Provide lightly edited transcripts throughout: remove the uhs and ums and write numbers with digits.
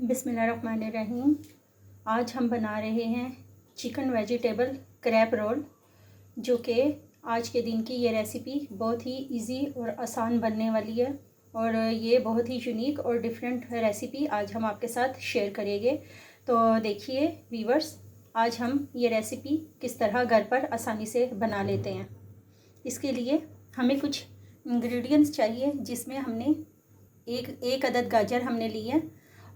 बिस्मिल्लाहिर्रहमानिर्रहीम। आज हम बना रहे हैं चिकन वेजिटेबल क्रैब रोल, जो कि आज के दिन की ये रेसिपी बहुत ही इजी और आसान बनने वाली है। और ये बहुत ही यूनिक और डिफरेंट रेसिपी आज हम आपके साथ शेयर करेंगे। तो देखिए वीवर्स, आज हम ये रेसिपी किस तरह घर पर आसानी से बना लेते हैं। इसके लिए हमें कुछ इंग्रेडिएंट्स चाहिए, जिसमें हमने एक अदद गाजर हमने ली है,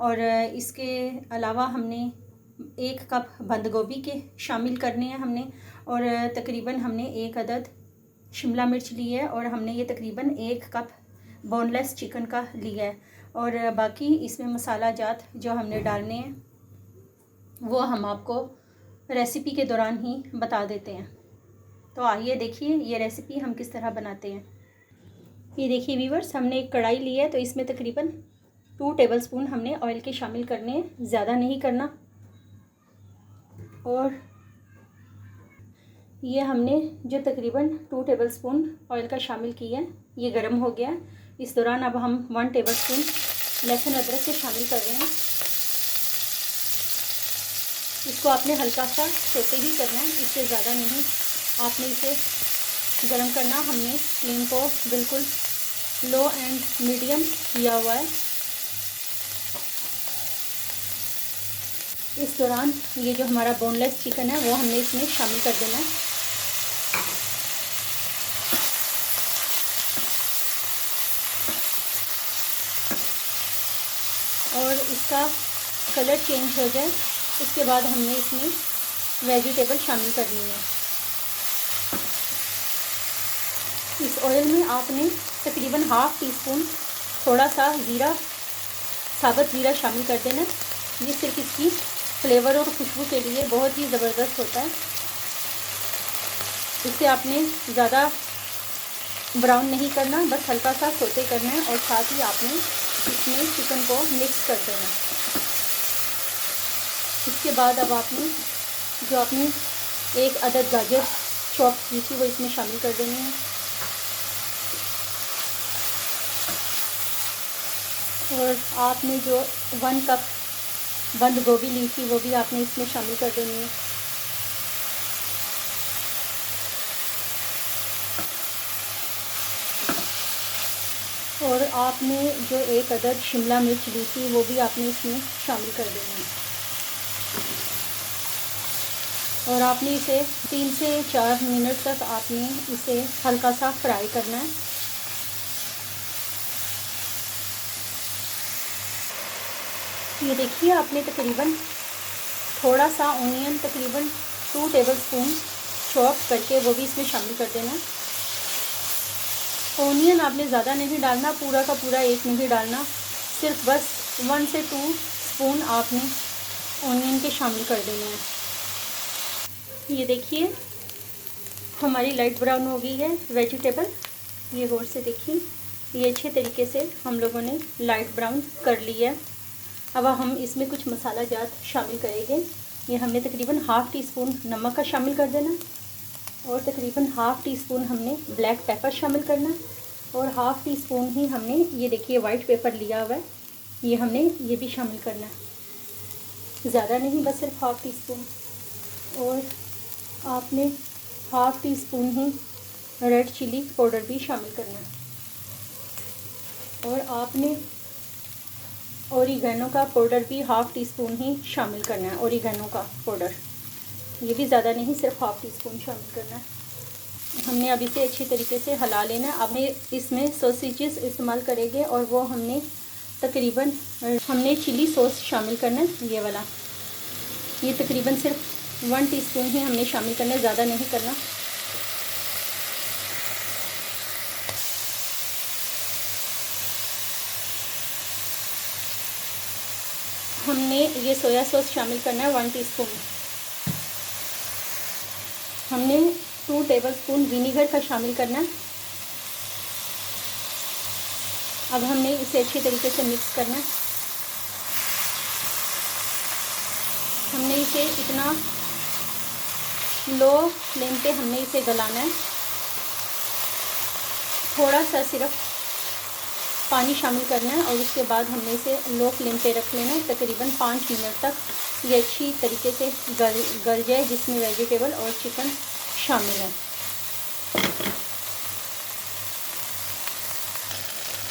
और इसके अलावा हमने 1 कप बंद गोभी के शामिल करने हैं हमने, और तकरीबन हमने 1 अदद शिमला मिर्च ली है, और हमने ये तकरीबन 1 कप बोनलेस चिकन का लिया है। और बाकी इसमें मसाला जात जो हमने डालने हैं वो हम आपको रेसिपी के दौरान ही बता देते हैं। तो आइए देखिए ये रेसिपी हम किस तरह बनाते हैं। ये देखिए व्यूअर्स, हमने एक कढ़ाई ली है, तो इसमें तकरीबन 2 टेबलस्पून हमने ऑयल के शामिल करने हैं, ज़्यादा नहीं करना। और ये हमने जो तकरीबन 2 टेबलस्पून ऑयल का शामिल किया है, ये गर्म हो गया है। इस दौरान अब हम 1 टेबलस्पून लहसुन अदरक के शामिल कर रहे हैं। इसको आपने हल्का सा सोते ही करना है, इससे ज़्यादा नहीं आपने इसे गर्म करना। हमने फ्लेम को बिल्कुल लो एंड मीडियम किया हुआ है। इस दौरान ये जो हमारा बोनलेस चिकन है वो हमने इसमें शामिल कर देना है। और इसका कलर चेंज हो जाए उसके बाद हमने इसमें वेजिटेबल शामिल करनी है। इस ऑयल में आपने तकरीबन ½ टीस्पून थोड़ा सा ज़ीरा, साबुत ज़ीरा शामिल कर देना। ये सिर्फ इसकी फ्लेवर और खुशबू के लिए बहुत ही ज़बरदस्त होता है। इसे आपने ज़्यादा ब्राउन नहीं करना, बस हल्का सा सोते करना है, और साथ ही आपने इसमें चिकन को मिक्स कर देना। इसके बाद अब आपने जो आपने 1 अदद गाजर चॉप की थी वो इसमें शामिल कर देनी है। और आपने जो 1 कप बंद गोभी ली थी वो भी आपने इसमें शामिल कर देनी है। और आपने जो 1 अदद शिमला मिर्च ली थी वो भी आपने इसमें शामिल कर देनी है। और आपने इसे 3 से 4 मिनट तक आपने इसे हल्का सा फ्राई करना है। ये देखिए, आपने तकरीबन थोड़ा सा ऑनियन तकरीबन 2 टेबलस्पून चॉप करके वो भी इसमें शामिल कर देना। ऑनियन आपने ज़्यादा नहीं डालना, पूरा का पूरा एक नहीं डालना, सिर्फ बस 1 से 2 स्पून आपने ऑनियन के शामिल कर देने हैं। ये देखिए हमारी लाइट ब्राउन हो गई है वेजिटेबल। ये गौर से देखिए, ये अच्छे तरीके से हम लोगों ने लाइट ब्राउन कर लिया है। अब हम इसमें कुछ मसाला जात शामिल करेंगे। ये हमने तकरीबन ½ टीस्पून नमक का शामिल कर देना, और तकरीबन ½ टीस्पून हमने ब्लैक पेपर शामिल करना, और ½ टीस्पून ही हमने ये देखिए वाइट पेपर लिया हुआ है, ये हमने ये भी शामिल करना है, ज़्यादा नहीं, बस सिर्फ ½ टीस्पून। और आपने ½ टीस्पून ही रेड चिली पाउडर भी शामिल करना है। और आपने ओरिगेनो का पाउडर भी ½ टीस्पून ही शामिल करना है। ओरिगेनो का पाउडर ये भी ज़्यादा नहीं, सिर्फ ½ टीस्पून शामिल करना है। हमने अब इसे अच्छी तरीके से हिला लेना है। अब इसमें सॉसेजेस इस्तेमाल करेंगे, और वो हमने तकरीबन चिली सॉस शामिल करना है, ये वाला। ये तकरीबन सिर्फ 1 टीस्पून ही हमने शामिल करना है, ज़्यादा नहीं करना। हमने ये सोया सॉस शामिल करना है 1 टीस्पून। हमने 2 टेबलस्पून विनीगर का शामिल करना है। अब हमने इसे अच्छी तरीके से मिक्स करना है। हमने इसे इतना लो फ्लेम पे हमने इसे गलाना है। थोड़ा सा सिर्फ पानी शामिल करना है और उसके बाद हमने इसे लो फ्लेम पे रख लेना है। तकरीबन 5 मिनट तक ये अच्छी तरीके से गल जाए, जिसमें वेजिटेबल और चिकन शामिल है।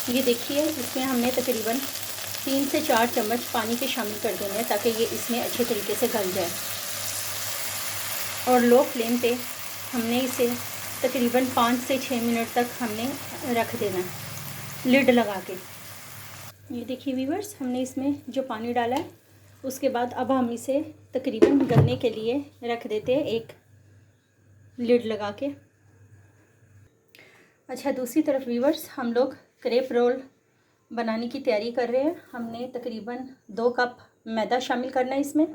ये देखिए, इसमें हमने तकरीबन 3 से 4 चम्मच पानी के शामिल कर देने हैं ताकि ये इसमें अच्छे तरीके से गल जाए। और लो फ्लेम पे हमने इसे तकरीबन 5 से 6 मिनट तक हमने रख देना है लिड लगा के। ये देखिए व्यूअर्स, हमने इसमें जो पानी डाला है उसके बाद अब हम इसे तकरीबन गलने के लिए रख देते हैं एक लिड लगा के। अच्छा, दूसरी तरफ व्यूअर्स, हम लोग क्रेप रोल बनाने की तैयारी कर रहे हैं। हमने तकरीबन 2 कप मैदा शामिल करना है इसमें।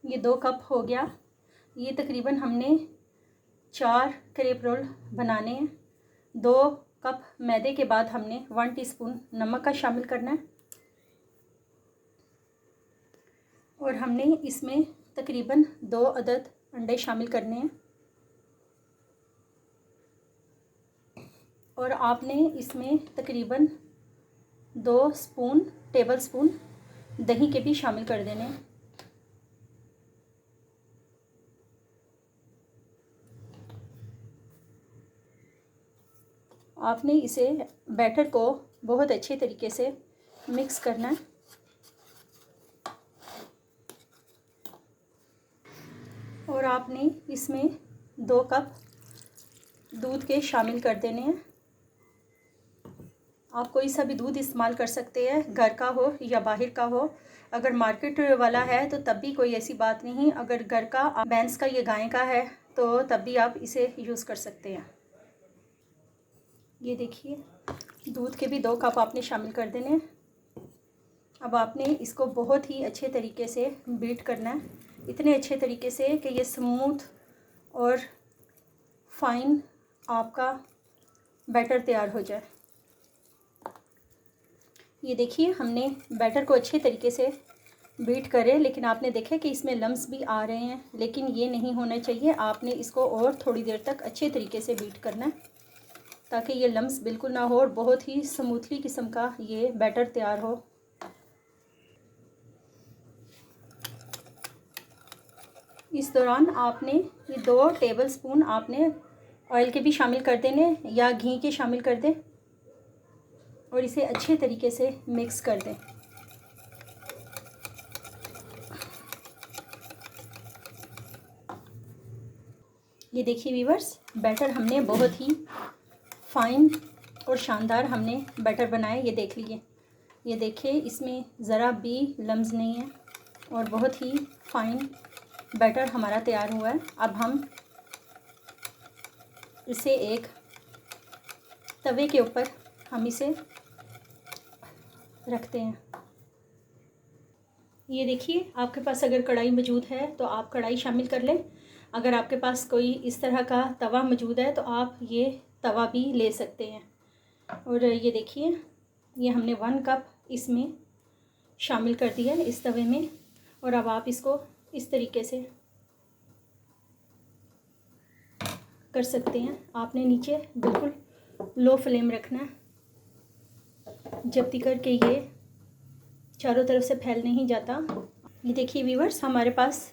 ये 2 कप हो गया। ये तकरीबन हमने 4 क्रेप रोल बनाने हैं। 2 कप मैदे के बाद हमने 1 टीस्पून नमक का शामिल करना है और हमने इसमें तकरीबन 2 अदद अंडे शामिल करने हैं और आपने इसमें तकरीबन 2 टेबल स्पून दही के भी शामिल कर देने हैं। आपने इसे बैटर को बहुत अच्छे तरीके से मिक्स करना है और आपने इसमें 2 कप दूध के शामिल कर देने हैं। आप कोई सा भी दूध इस्तेमाल कर सकते हैं, घर का हो या बाहर का हो। अगर मार्केट वाला है तो तब भी कोई ऐसी बात नहीं। अगर घर का, भैंस का या गाय का है तो तब भी आप इसे यूज़ कर सकते हैं। ये देखिए, दूध के भी 2 कप आपने शामिल कर देने। अब आपने इसको बहुत ही अच्छे तरीके से बीट करना है, इतने अच्छे तरीके से कि ये स्मूथ और फाइन आपका बैटर तैयार हो जाए। ये देखिए, हमने बैटर को अच्छे तरीके से बीट करे, लेकिन आपने देखा कि इसमें लम्स भी आ रहे हैं, लेकिन ये नहीं होना चाहिए। आपने इसको और थोड़ी देर तक अच्छे तरीके से बीट करना है ताकि ये लम्स बिल्कुल ना हो और बहुत ही स्मूथली किस्म का ये बैटर तैयार हो। इस दौरान आपने ये 2 टेबल स्पून आपने ऑयल के भी शामिल कर देने या घी के शामिल कर दें और इसे अच्छे तरीके से मिक्स कर दें। ये देखिए व्यूअर्स, बैटर हमने बहुत ही फाइन और शानदार हमने बैटर बनाया। ये देख लीजिए, ये देखिए, इसमें ज़रा भी लम्स नहीं है और बहुत ही फाइन बैटर हमारा तैयार हुआ है। अब हम इसे एक तवे के ऊपर हम इसे रखते हैं। ये देखिए, आपके पास अगर कढ़ाई मौजूद है तो आप कढ़ाई शामिल कर लें। अगर आपके पास कोई इस तरह का तवा मौजूद है तो आप ये तवा भी ले सकते हैं। और ये देखिए, ये हमने 1 कप इसमें शामिल कर दिया है इस तवे में और अब आप इसको इस तरीके से कर सकते हैं। आपने नीचे बिल्कुल लो फ्लेम रखना है जब तक कि ये चारों तरफ से फैल नहीं जाता। ये देखिए व्यूअर्स, हमारे पास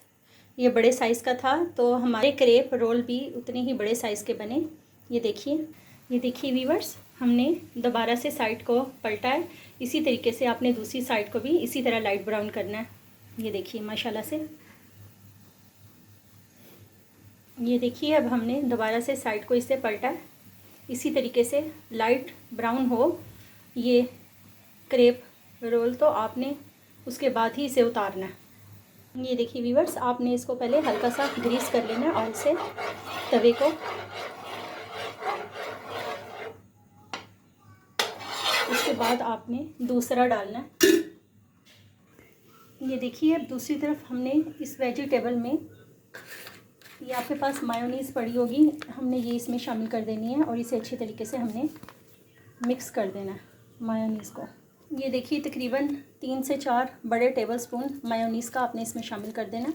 ये बड़े साइज़ का था तो हमारे क्रेप रोल भी उतने ही बड़े साइज़ के बने। ये देखिए व्यूअर्स, हमने दोबारा से साइड को पलटा है। इसी तरीके से आपने दूसरी साइड को भी इसी तरह लाइट ब्राउन करना है। ये देखिए माशाल्लाह से। ये देखिए, अब हमने दोबारा से साइड को इससे पलटा है। इसी तरीके से लाइट ब्राउन हो ये क्रेप रोल तो आपने उसके बाद ही इसे उतारना है। ये देखिए व्यूअर्स, आपने इसको पहले हल्का सा ग्रीस कर लेना है ऑयल से तवे को। उसके बाद आपने दूसरा डालना है। ये देखिए, अब दूसरी तरफ हमने इस वेजिटेबल में, ये आपके पास मायोनीज़ पड़ी होगी, हमने ये इसमें शामिल कर देनी है और इसे अच्छे तरीके से हमने मिक्स कर देना है मायोनीज़ को। ये देखिए, तकरीबन 3 से 4 बड़े टेबल स्पून मायोनीज़ का आपने इसमें शामिल कर देना।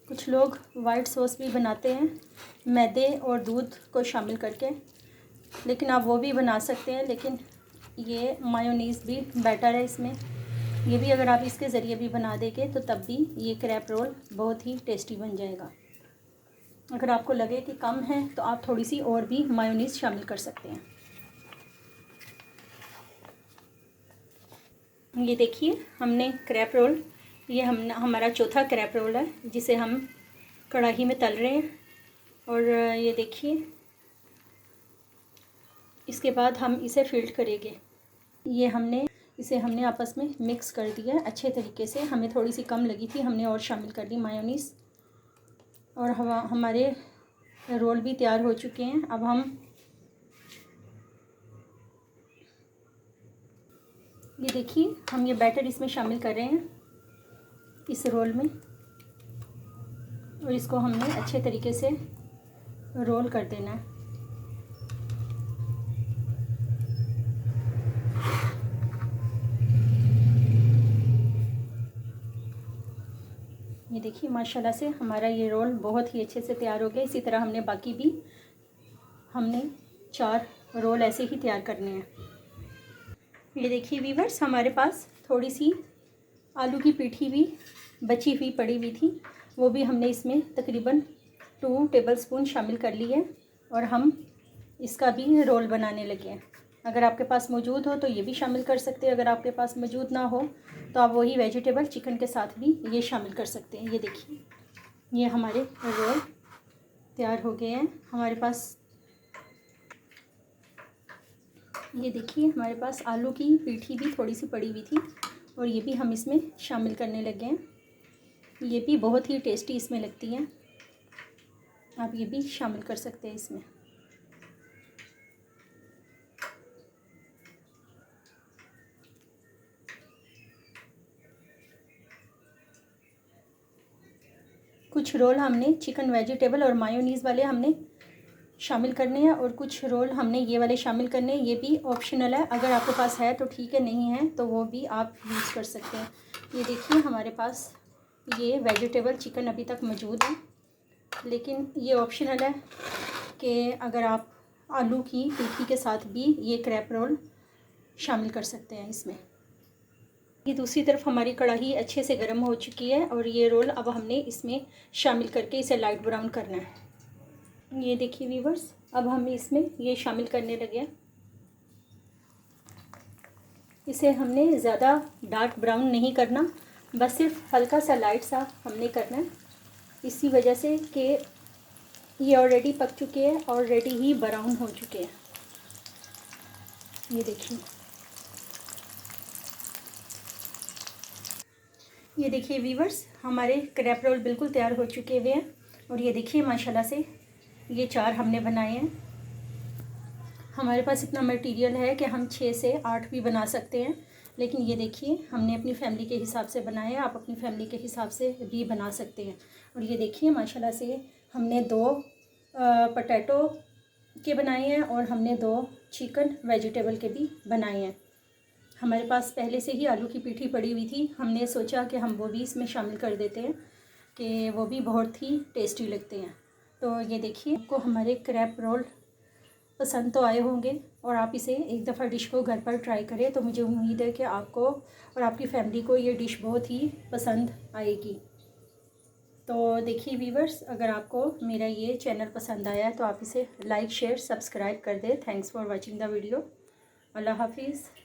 कुछ लोग वाइट सॉस भी बनाते हैं मैदे और दूध को शामिल करके, लेकिन आप वो भी बना सकते हैं, लेकिन ये मायोनीज़ भी बेटर है इसमें। ये भी अगर आप इसके ज़रिए भी बना देंगे तो तब भी ये क्रैप रोल बहुत ही टेस्टी बन जाएगा। अगर आपको लगे कि कम है तो आप थोड़ी सी और भी मायोनीज़ शामिल कर सकते हैं। ये देखिए हमने क्रैप रोल, ये हमारा चौथा क्रैप रोल है जिसे हम कढ़ाई में तल रहे हैं। और ये देखिए इसके बाद हम इसे फिल्ट करेंगे। इसे हमने आपस में मिक्स कर दिया अच्छे तरीके से। हमें थोड़ी सी कम लगी थी, हमने और शामिल कर दी मायोनीज़। और हमारे रोल भी तैयार हो चुके हैं। अब हम ये देखिए हम ये बैटर इसमें शामिल कर रहे हैं इस रोल में, और इसको हमने अच्छे तरीके से रोल कर देना है। ये देखिए माशाल्लाह से हमारा ये रोल बहुत ही अच्छे से तैयार हो गया। इसी तरह हमने 4 रोल ऐसे ही तैयार करने हैं। ये देखिए वीवर्स, हमारे पास थोड़ी सी आलू की पीठी भी बची हुई पड़ी हुई थी, वो भी हमने इसमें तकरीबन 2 टेबलस्पून शामिल कर ली है और हम इसका भी रोल बनाने लगे हैं। अगर आपके पास मौजूद हो तो ये भी शामिल कर सकते हैं, अगर आपके पास मौजूद ना हो तो आप वही वेजिटेबल चिकन के साथ भी ये शामिल कर सकते हैं। ये देखिए ये हमारे रोल तैयार हो गए हैं। हमारे पास ये देखिए हमारे पास आलू की पीठी भी थोड़ी सी पड़ी हुई थी और ये भी हम इसमें शामिल करने लगे हैं। ये भी बहुत ही टेस्टी इसमें लगती हैं, आप ये भी शामिल कर सकते हैं इसमें। कुछ रोल हमने चिकन वेजिटेबल और मायोनीज़ वाले हमने शामिल करने हैं और कुछ रोल हमने ये वाले शामिल करने हैं। ये भी ऑप्शनल है, अगर आपके पास है तो ठीक है, नहीं है तो वो भी आप यूज़ कर सकते हैं। ये देखिए हमारे पास ये वेजिटेबल चिकन अभी तक मौजूद है, लेकिन ये ऑप्शनल है कि अगर आप आलू की टिक्की के साथ भी ये क्रैप रोल शामिल कर सकते हैं इसमें। ये दूसरी तरफ हमारी कढ़ाई अच्छे से गर्म हो चुकी है और ये रोल अब हमने इसमें शामिल करके इसे लाइट ब्राउन करना है। ये देखिए व्यूवर्स, अब हम इसमें ये शामिल करने लगे हैं। इसे हमने ज़्यादा डार्क ब्राउन नहीं करना, बस सिर्फ हल्का सा लाइट सा हमने करना है, इसी वजह से कि ये ऑलरेडी पक चुके हैं, ऑलरेडी ही ब्राउन हो चुके हैं। ये देखिए, ये देखिए व्यूवर्स, हमारे क्रैप रोल बिल्कुल तैयार हो चुके हुए हैं। और ये देखिए माशाल्लाह से ये 4 हमने बनाए हैं। हमारे पास इतना मटेरियल है कि हम 6 से 8 भी बना सकते हैं, लेकिन ये देखिए हमने अपनी फैमिली के हिसाब से बनाए हैं, आप अपनी फैमिली के हिसाब से भी बना सकते हैं। और ये देखिए माशाल्लाह से हमने 2 पोटैटो के बनाए हैं और हमने 2 चिकन वेजिटेबल के भी बनाए हैं। हमारे पास पहले से ही आलू की पीठी पड़ी हुई थी, हमने सोचा कि हम वो भी इसमें शामिल कर देते हैं कि वो भी बहुत ही टेस्टी लगते हैं। तो ये देखिए आपको हमारे क्रैप रोल पसंद तो आए होंगे और आप इसे एक दफ़ा डिश को घर पर ट्राई करें, तो मुझे उम्मीद है कि आपको और आपकी फैमिली को ये डिश बहुत ही पसंद आएगी। तो देखिए व्यूवर्स, अगर आपको मेरा ये चैनल पसंद आया है तो आप इसे लाइक शेयर सब्सक्राइब कर दें। Thanks for watching the video. अल्लाह हाफिज़।